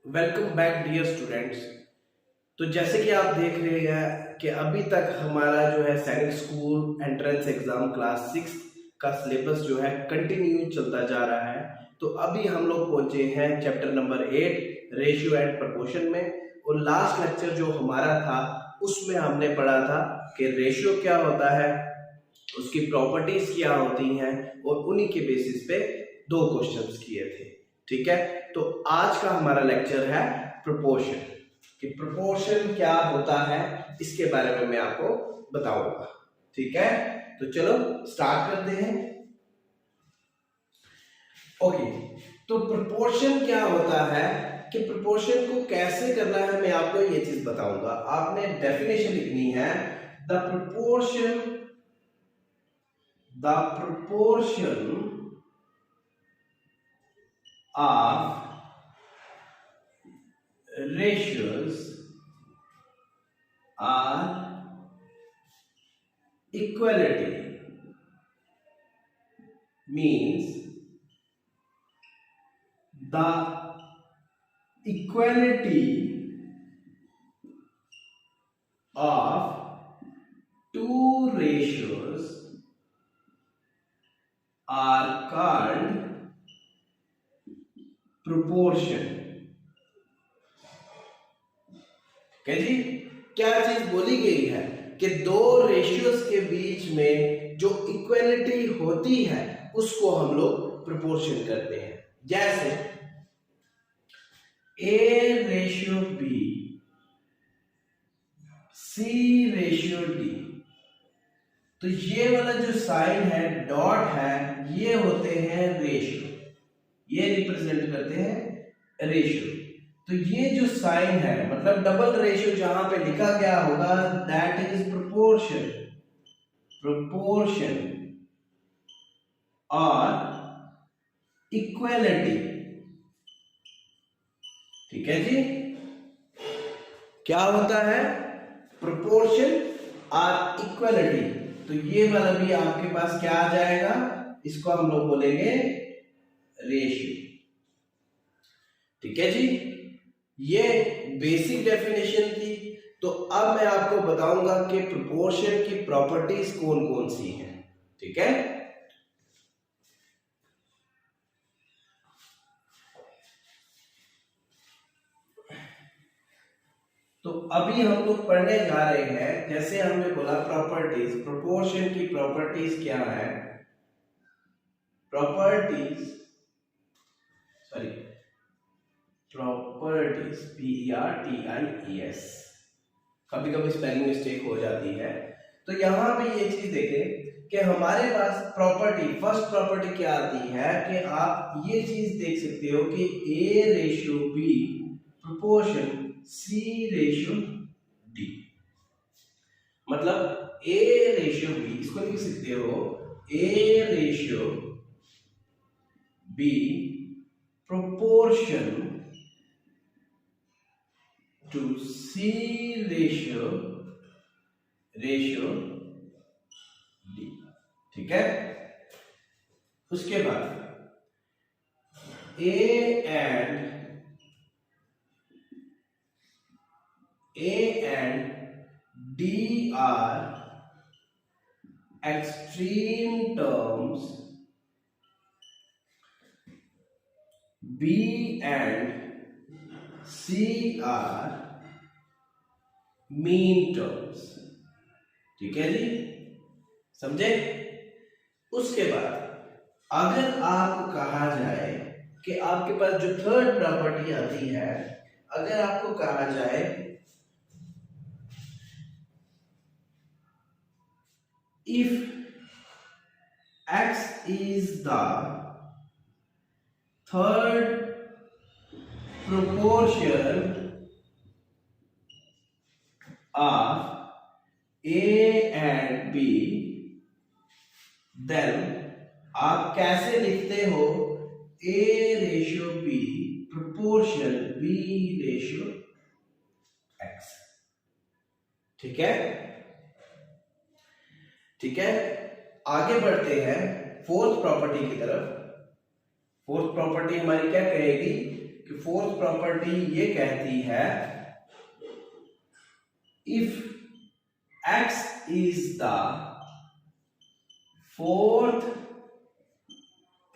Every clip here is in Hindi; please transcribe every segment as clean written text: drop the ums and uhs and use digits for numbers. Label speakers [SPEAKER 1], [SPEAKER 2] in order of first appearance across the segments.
[SPEAKER 1] Welcome back dear students. तो जैसे कि आप देख रहे हैं कि अभी तक हमारा जो है सैनिक स्कूल एंट्रेंस एग्जाम क्लास 6 का सिलेबस जो है कंटिन्यू चलता जा रहा है। तो अभी हम लोग पहुंचे हैं chapter number 8 ratio and proportion में। और लास्ट लेक्चर जो हमारा था उसमें हमने पढ़ा था कि रेशियो क्या होता है, उसकी प्रॉपर्टीज क्या होती हैं, और उन्हीं के बेसिस पे दो क्वेश्चंस किए थे। ठीक है, तो आज का हमारा लेक्चर है प्रोपोर्शन, कि प्रोपोर्शन क्या होता है इसके बारे में मैं आपको बताऊंगा। ठीक है, तो चलो स्टार्ट करते हैं। ओके, तो प्रोपोर्शन क्या होता है कि प्रोपोर्शन को कैसे करना है मैं आपको ये चीज बताऊंगा। आपने डेफिनेशन लिखनी है, the proportion of ratios are equality, means the equality of two ratios are called proportion। जी, क्या चीज बोली गई है कि दो रेशियोज के बीच में जो इक्वलिटी होती है उसको हम लोग प्रोपोर्शन करते हैं। जैसे A ratio B, C ratio D, तो ये वाला जो साइन है, डॉट है, ये होते हैं रेशियो, ये रिप्रेजेंट करते हैं रेशियो। तो ये जो साइन है मतलब डबल रेशियो जहां पे लिखा गया होगा, दैट इज प्रोपोर्शन। प्रोपोर्शन और इक्वलिटी। ठीक है जी, क्या होता है प्रोपोर्शन और इक्वलिटी। तो ये वाला भी आपके पास क्या आ जाएगा, इसको हम लोग बोलेंगे रेशियो। ठीक है जी, ये बेसिक डेफिनेशन थी। तो अब मैं आपको बताऊंगा कि प्रोपोर्शन की प्रॉपर्टीज कौन कौन सी हैं। ठीक है, तो अभी हम लोग पढ़ने जा रहे हैं, जैसे हमने बोला प्रॉपर्टीज, प्रोपोर्शन की प्रॉपर्टीज क्या है। प्रॉपर्टीज PRTIES, कभी कभी स्पेलिंग मिस्टेक हो जाती है। तो यहां पे ये चीज देखें कि हमारे पास प्रॉपर्टी, फर्स्ट प्रॉपर्टी क्या आती है कि आप ये चीज देख सकते हो कि A ratio B proportion C ratio D। मतलब A रेशियो B, इसको लिख सकते हो A ratio B proportion to C ratio D। ठीक है, उसके बाद A and D are extreme terms, B and C are mean terms। ठीक है जी, समझे। उसके बाद अगर आपको कहा जाए कि आपके पास जो थर्ड प्रॉपर्टी आती है, अगर आपको कहा जाए if x is the third proportion of A and B, then आप कैसे लिखते हो A ratio B proportion B ratio X। ठीक है, ठीक है, आगे बढ़ते हैं फोर्थ प्रॉपर्टी की तरफ। फोर्थ प्रॉपर्टी हमारी क्या कहेगी कि फोर्थ प्रॉपर्टी ये कहती है if x is the fourth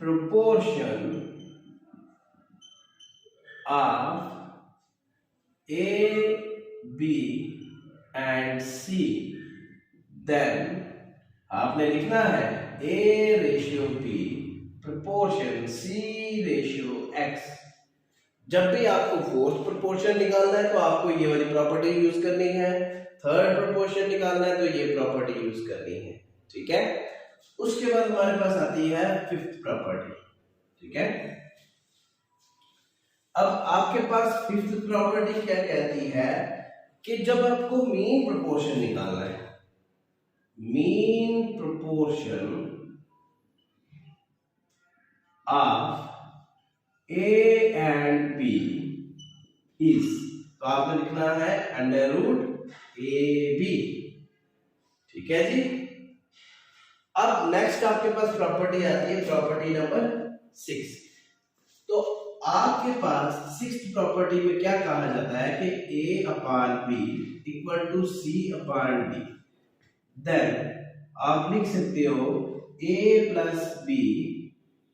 [SPEAKER 1] proportion of A, B and C, then आपने लिखना है A ratio B proportion C ratio X। जब भी आपको फोर्थ प्रोपोर्शन निकालना है तो आपको ये वाली प्रॉपर्टी यूज करनी है, थर्ड प्रोपोर्शन निकालना है तो ये प्रॉपर्टी यूज करनी है, ठीक है। उसके बाद हमारे पास आती है फिफ्थ प्रॉपर्टी, ठीक है। अब आपके पास फिफ्थ प्रॉपर्टी क्या कहती है कि जब आपको मीन प्रोपोर्शन निकालना है, mean proportion of A and B is, तो आपको लिखना है अंडर रूट AB, ठीक है जी। अब नेक्स्ट आपके पास प्रॉपर्टी आती है प्रॉपर्टी नंबर 6। तो आपके पास सिक्स्थ प्रॉपर्टी में क्या कहा जाता है कि A upon B equal to C upon D, then आप लिख सकते हो A plus B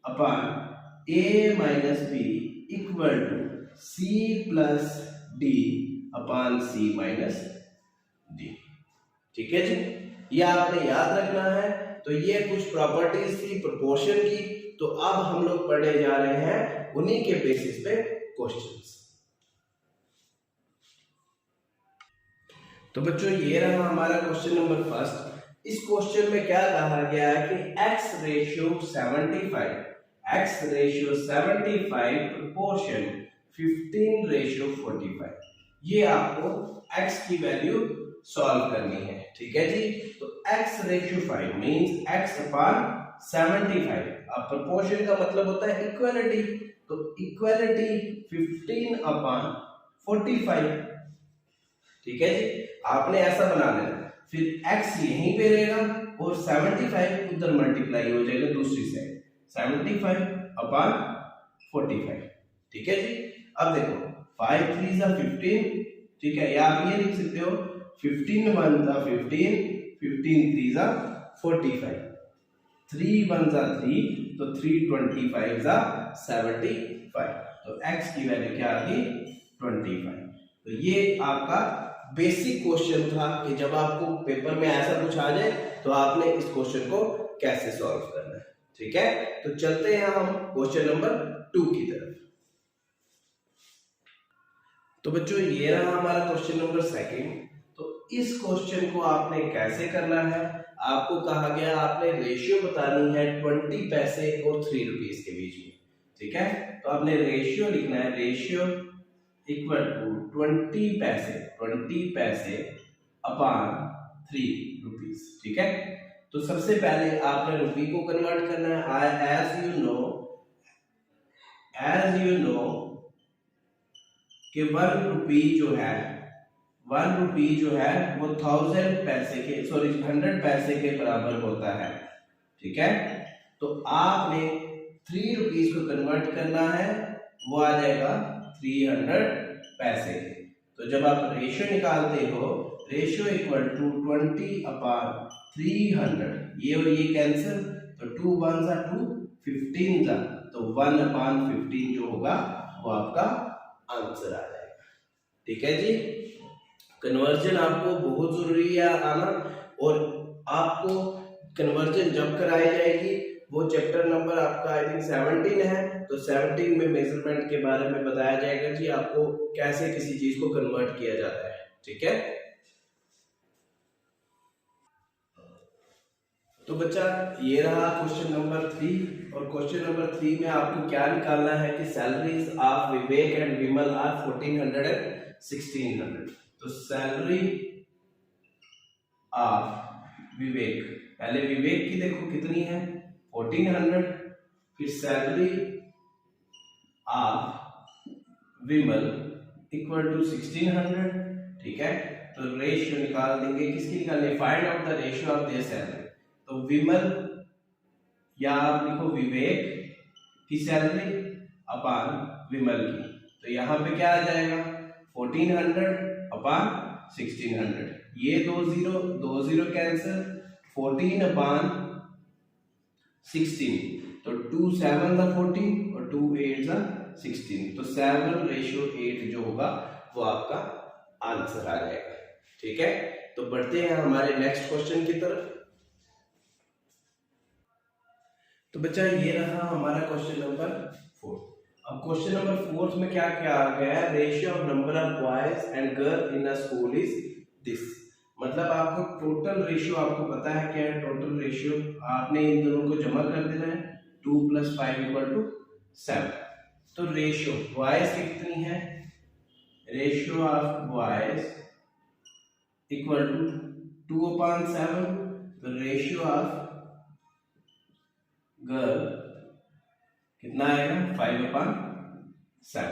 [SPEAKER 1] upon A minus B equal to C plus D upon C minus D, ठीक है जी। ये आपने याद रखना है। तो ये कुछ प्रॉपर्टीज थी प्रोपोर्शन की, तो अब हम लोग पढ़ने जा रहे हैं उन्हीं के बेसिस पे क्वेश्चंस। तो बच्चों ये रहा हमारा क्वेश्चन नंबर फर्स्ट। इस क्वेश्चन में क्या कहा गया है कि x रेशियो 75 प्रोपोर्शन 15 रेशियो 45, ये आपको x की वैल्यू सॉल्व करनी है, ठीक है जी। तो x ratio 5 means x upon 75। अब प्रोपोर्शन का मतलब होता है इक्वालिटी, तो इक्वालिटी 15 अपॉन 45, ठीक है जी। आपने ऐसा बना लेना, फिर x यहीं पे रहेगा और 75 उधर मल्टीप्लाई हो जाएगा दूसरी साइड, 75 अपॉन 45, ठीक है जी। अब देखो 5 3 जा 15, ठीक है, या आप ये लिख सकते हो 15 1 जा 15, 15 3 जा 45, 3 1 जा 3, तो 3 25 जा 75, तो x की वैल्यू क्या आ गई 25। तो ये आपका बेसिक क्वेश्चन था कि जब आपको पेपर में ऐसा कुछ आ जाए तो आपने इस क्वेश्चन को कैसे सॉल्व करना है, ठीक है। तो चलते हैं हम क्वेश्चन नंबर 2 की तरफ। तो बच्चों ये रहा हमारा क्वेश्चन नंबर सेकंड। तो इस क्वेश्चन को आपने कैसे करना है, आपको कहा गया आपने रेशियो बतानी है 20 पैसे और 3 रुपीस के बीच में, ठीक है। तो आपने रेशियो लिखना है, रेशियो इक्वल टू 20 पैसे अपॉन 3 रुपीस, ठीक है। तो सबसे पहले आपने रुपी को कन्वर्ट करना है। एज यू नो कि 1 रुपी जो है वो 100 पैसे के बराबर होता है, ठीक है। तो आपने 3 रुपीस को कन्वर्ट करना है, वो आ जाएगा 300 पैसे के। तो जब आप रेशियो निकालते हो, रेशियो इक्वल टू 20 अपॉन 300, ये और ये कैंसिल, तो 2 1 जा 2, 15 जा, तो 1 अपॉन 15 जो होगा वो आपका आंसर आ जाएगा, ठीक है जी। कन्वर्जन आपको बहुत जरूरी है आना, और आपको कन्वर्जन जब कराई जाएगी वो चैप्टर नंबर आपका आई थिंक 17 है, तो 17 में मेजरमेंट के बारे में बताया जाएगा कि आपको कैसे किसी चीज को कन्वर्ट किया जाता है, ठीक है। तो बच्चा ये रहा क्वेश्चन नंबर 3, और क्वेश्चन नंबर 3 में आपको क्या निकालना है कि salaries of Vivek and Vimal are 1400 and 1600। तो सैलरी ऑफ विवेक, पहले विवेक की देखो कितनी है 1400, फिर salary of Vimal equal to 1600, ठीक है। तो रेशियो निकाल देंगे, किसकी निकालनी, find out the ratio of their salary. तो विमल या आप लिखो विवेक की सैलरी अपॉन विमल की, तो यहाँ पे क्या आ जाएगा 1400 अपॉन 1600, ये दो जीरो कैंसिल, 14 अपॉन 16, तो 2 7 सा 14 और 2 8 सा 16, तो 7:8 जो होगा वो आपका आंसर आ जाएगा। ठीक है, तो बढ़ते हैं हमारे नेक्स्ट क्वेश्चन की तरफ। तो बच्चा ये रहा हमारा क्वेश्चन नंबर 4। अब क्वेश्चन नंबर 4 में क्या क्या आ गया है, ratio of number of boys and girl in a school is this. मतलब आपको टोटल रेशियो आपको पता है क्या है, टोटल रेशियो आपने इन दोनों को जमा कर देना है, 2 + 5 = 7। तो रेशियो बॉयज की कितनी है, ratio of boys equal to 2/7, तो रेशियो ऑफ गर्ल कितना आएगा 5/7।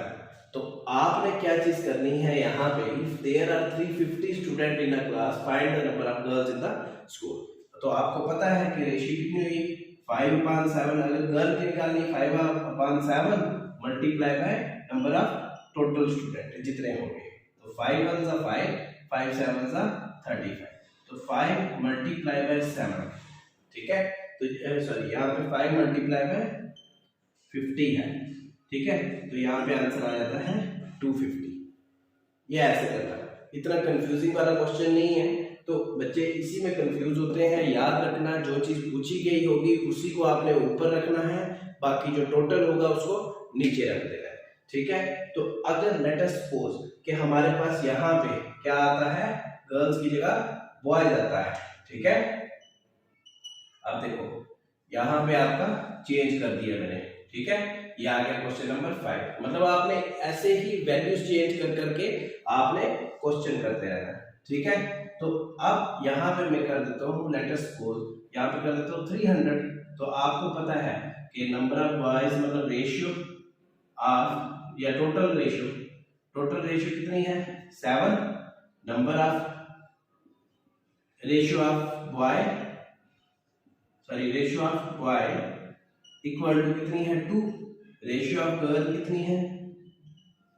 [SPEAKER 1] तो आपने क्या चीज करनी है यहाँ पे, if there are 350 student in a class find the number of girls in the school. तो आपको पता है कि रेशियो कितनी हुई 5/7, अगर गर्ल की निकालनी 5/7 multiply by number of total student जितने होंगे, तो 5 1 सा 5, 5 7 सा 35, तो 5 मल्टीप्लाई बाय 7। ठीक है, तो सॉरी यहाँ पे 5 मल्टीप्लाई बाय 50 है। ठीक है, तो यहाँ पे आंसर आ जाता है 250। ये ऐसे करना है, इतना कंफ्यूजिंग वाला क्वेश्चन नहीं है, तो बच्चे इसी में कंफ्यूज होते हैं। याद रखना जो चीज पूछी गई होगी उसी को आपने ऊपर रखना है, बाकी जो टोटल होगा उसको नीचे रख देना है। ठीक है, तो अगर लेट अस सपोज कि हमारे पास यहाँ पे क्या आता है, गर्ल्स की जगह बॉयज आता है। ठीक है, अब देखो यहाँ पे आपका चेंज कर दिया मैंने। ठीक है, ये आ गया क्वेश्चन नंबर 5। मतलब आपने ऐसे ही वैल्यूज चेंज कर करके आपने क्वेश्चन करते रहना है। ठीक है, तो अब यहाँ पे मैं कर देता हूँ लेट अस सपोज, यहाँ पे कर देता हूँ 300। तो आपको पता है कि नंबर ऑफ बॉयज मतलब रेशियो ऑफ या टोटल रेशियो कितनी है 7, number of ratio of boy ratio of boy equal to कितनी है 2, रेशियो ऑफ गर्ल कितनी है,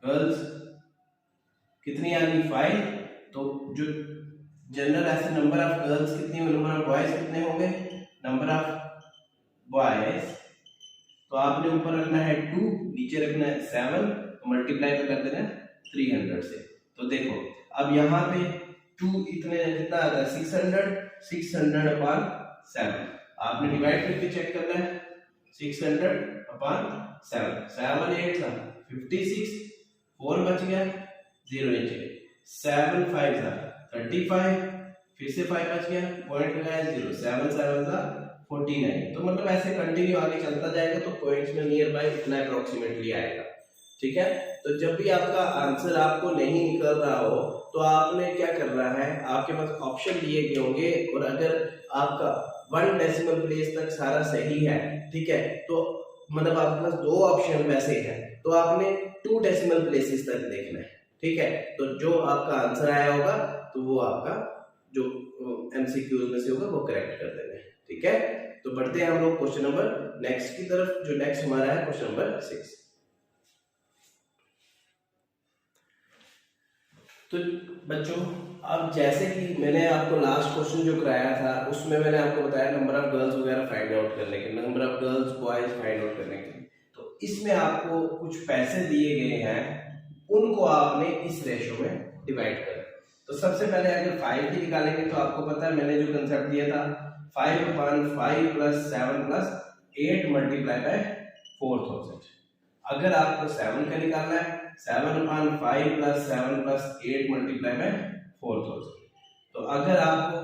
[SPEAKER 1] गर्ल्स कितनी आ गई 5। तो जो जनरल ऐसे नंबर ऑफ गर्ल्स कितनी होंगे, नंबर ऑफ बॉयज कितने होंगे, नंबर ऑफ बॉयज, तो आपने ऊपर रखना है 2, नीचे रखना है 7, तो मल्टीप्लाई कर देना है 300 से। तो देखो अब यहाँ पे 2 इतने कितना आता है 600/7, आपने डिवाइड करके चेक करना है 600/7, 7 8 सा 56, 4 बच गया 0 नीचे, 7 5 सा 35, फिर से 5 बच गया, पॉइंट लगाया 0, 7 7 सा 49। तो मतलब ऐसे कंटिन्यू आगे चलता जाएगा तो पॉइंट्स में नियर बाय इतना अप्रोक्सीमेटली आएगा। ठीक है, तो जब भी आपका आंसर आपको नहीं निकल रहा हो तो आपने क्या करना है, आपके पास ऑप्शन दिए गए होंगे, और अगर आपका 1 डेसिमल प्लेस तक सारा सही है, ठीक है, तो मतलब आपके पास 2 ऑप्शन वैसे हैं, तो आपने 2 डेसिमल प्लेसेस तक देखना है। ठीक है, तो जो आपका आंसर आया होगा तो वो आपका जो एमसीक्यूज में से होगा वो करेक्ट कर देना है। ठीक है, तो बढ़ते हैं हम लोग क्वेश्चन नंबर नेक्स्ट की तरफ, जो नेक्स्ट हमारा है क्वेश्चन नंबर 6। तो बच्चों अब जैसे कि मैंने आपको लास्ट क्वेश्चन जो कराया था उसमें मैंने आपको बताया नंबर ऑफ गर्ल्स वगैरह फाइंड आउट करने के, number of girls boys find out करने के, तो इसमें आपको कुछ पैसे दिए गए हैं, उनको आपने इस रेशो में डिवाइड करना। तो सबसे पहले अगर 5 की निकालेंगे तो आपको पता है मैंने जो कंसेप्ट दिया था 5/5 + 7 + 8 मल्टीप्लाई बाय 4000। अगर आपको 7 का निकालना है 7/5 + 7 + 8 मल्टीप्लाई बाय 4000। तो अगर आपको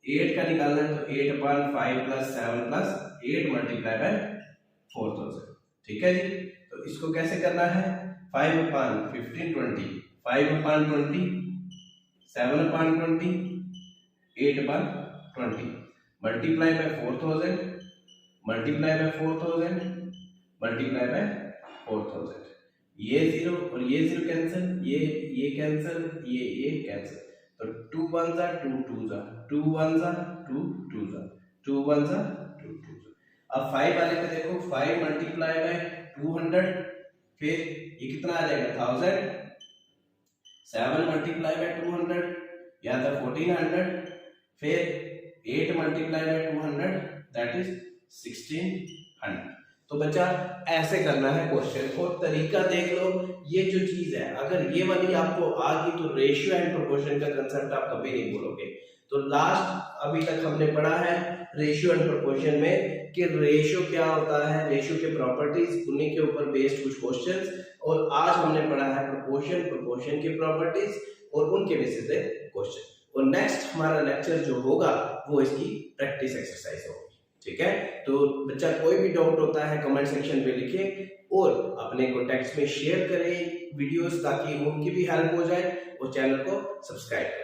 [SPEAKER 1] 8 का निकालना है तो 8/5 + 7 + 8 मल्टीप्लाई बाय 4000। ठीक है जी, तो इसको कैसे करना है 5/15 20, 5/20 7/20 8/20 multiply by 4000 multiply by 4000 multiply by 4000। ये 0 और ये 0 कैंसिल, ये कैंसिल, ये कैंसिल, तो 2 1 सा 2 2 सा 2 1 सा 2 2 सा 2 1 सा 2 2 सा। अब 5 वाले पे देखो 5 मल्टीप्लाई बाय 200, फिर ये कितना आ जाएगा 1000, 7 मल्टीप्लाई बाय 200 या तो 1400, फिर 8 मल्टीप्लाई बाय 200 दैट इज 1600। तो बच्चा ऐसे करना है क्वेश्चन, और तरीका देख लो। ये जो चीज है अगर ये वाली आपको आ गई तो रेशियो एंड प्रोपोर्शन का कंसेप्ट आप कभी नहीं भूलोगे। तो लास्ट अभी तक हमने पढ़ा है रेशियो एंड प्रोपोर्शन में कि रेशियो क्या होता है, रेशियो के प्रॉपर्टीज, उन्हीं के ऊपर बेस्ड कुछ क्वेश्चंस, और आज हमने पढ़ा है प्रोपोर्शन, प्रोपोर्शन की प्रॉपर्टीज और उनके बेसिस पे क्वेश्चन। और नेक्स्ट हमारा लेक्चर जो होगा वो इसकी प्रैक्टिस एक्सरसाइज होगी। ठीक है, तो बच्चा कोई भी डाउट होता है कमेंट सेक्शन पे लिखे और अपने कॉन्टैक्ट्स में शेयर करें वीडियोस ताकि उनकी भी हेल्प हो जाए, और चैनल को सब्सक्राइब करें।